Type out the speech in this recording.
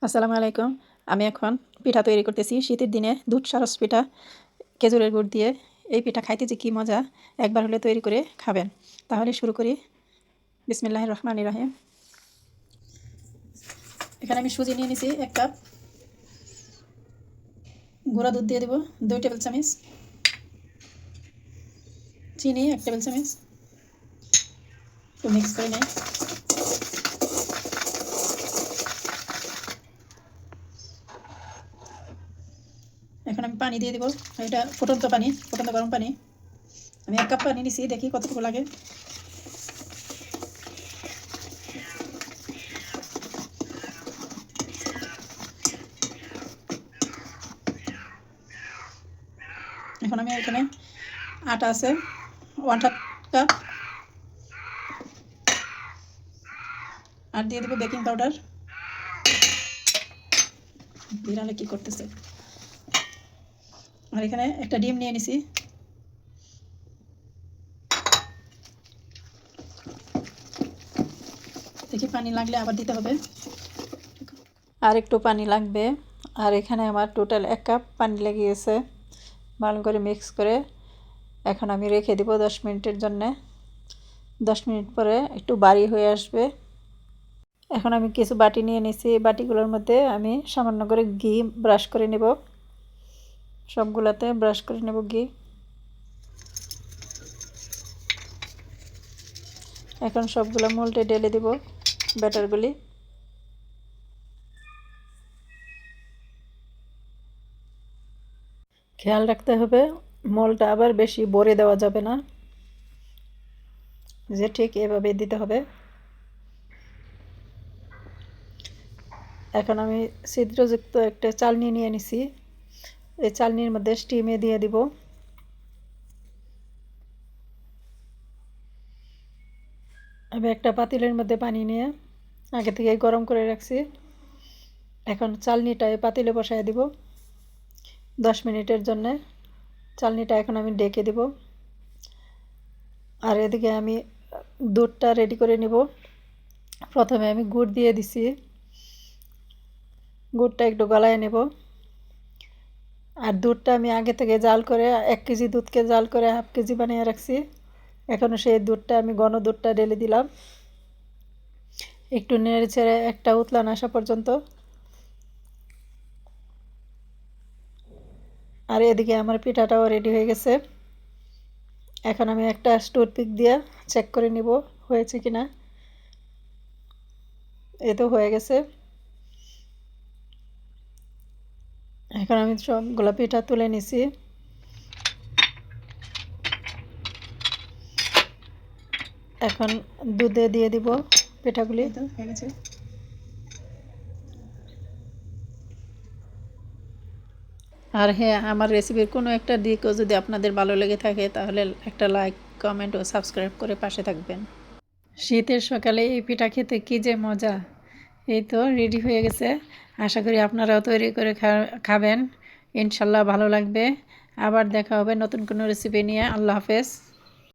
আসসালামু আলাইকুম। আমি এখন পিঠা তৈরি করতেছি। শীতের দিনে দুধ সারস পিঠা খেজুরের গুড় দিয়ে। এই পিঠা খাইতে যে কী মজা, একবার হলে তৈরি করে খাবেন। তাহলে শুরু করি। বিসমিল্লাহির রহমানির রহিম। এখানে আমি সুজি নিয়ে নিছি 1 কাপ। গুঁড়া দুধ দিয়ে দেবো 2 টেবিল চামচ। চিনি 1 টেবিল চামচ। একটু মিক্স করে নেই। এখন আমি পানি দিয়ে দেবো। এটা ফুটন্ত পানি, ফুটন্ত গরম পানি। আমি 1 কাপ পানি নিছি, দেখি কতটুকু লাগে। এখন আমি এখানে আটা আছে 1/2 কাপ, আর দিয়ে দেবো বেকিং পাউডার। বিড়ালে কি করতেছে। আর এখানে একটা ডিম নিয়ে নিছি। দেখি পানি লাগলে আবার দিতে হবে। আর একটু পানি লাগবে। আর এখানে আমার টোটাল 1 কাপ পানি লেগে গেছে। ভালো করে মিক্স করে এখন আমি রেখে দেব 10 মিনিটের জন্য। 10 মিনিট পরে একটু বাড়ি হয়ে আসবে। এখন আমি কিছু বাটি নিয়ে নিয়েছি। এই বাটিগুলোর মধ্যে আমি সামান্য করে ঘি ব্রাশ করে নেব। সবগুলাতে ব্রাশ করে নেব ঘি। এখন সবগুলো মোল্ডে ঢেলে দেব ব্যাটারগুলি। খেয়াল রাখতে হবে মোলটা আবার বেশি ভরে দেওয়া যাবে না, যে ঠিক এভাবে দিতে হবে। এখন আমি ছিদ্রযুক্ত একটা চালনি নিয়ে নিছি। এই চালনির মধ্যে স্টিমে দিয়ে দিব। আমি একটা পাতিলের মধ্যে পানি নিয়ে আগে থেকে গরম করে রাখছি। এখন চালনিটা এই পাতিলে বসায় দিব 10 মিনিটের জন্য। চালনিটা এখন আমি ঢেকে দিব। আর এদিকে আমি দুধটা রেডি করে নিব। প্রথমে আমি গুড় দিয়ে দিছি। গুড়টা একটু গলায় নেব। আর দুধটা আমি আগে থেকে জাল করে 1 কেজি দুধকে জাল করে হাফ কেজি বানিয়ে রাখছি। এখন সেই দুধটা আমি ঘন দুধটা ঢেলে দিলাম। একটু নেড়ে ছেড়ে একটা উতলান আসা পর্যন্ত। আর এদিকে আমার পিঠাটাও রেডি হয়ে গেছে। এখন আমি একটা টুথপিক দিয়ে চেক করে নিব হয়েছে কিনা। এই তো হয়ে গেছে। এখন আমি সবগুলা পিঠা তুলে নিছি। এখন দুধে দিয়ে দিব পিঠাগুলি। তো হয়ে গেছে। আর হ্যাঁ, আমার রেসিপির কোনো একটা দিকও যদি আপনাদের ভালো লেগে থাকে তাহলে একটা লাইক, কমেন্ট ও সাবস্ক্রাইব করে পাশে থাকবেন। শীতের সকালে এই পিঠা খেতে কী যে মজা। এই তো রেডি হয়ে গেছে। আশা করি আপনারাও তৈরি করে খাবেন। ইনশাল্লাহ ভালো লাগবে। আবার দেখা হবে নতুন কোনো রেসিপি নিয়ে। আল্লাহ হাফেজ।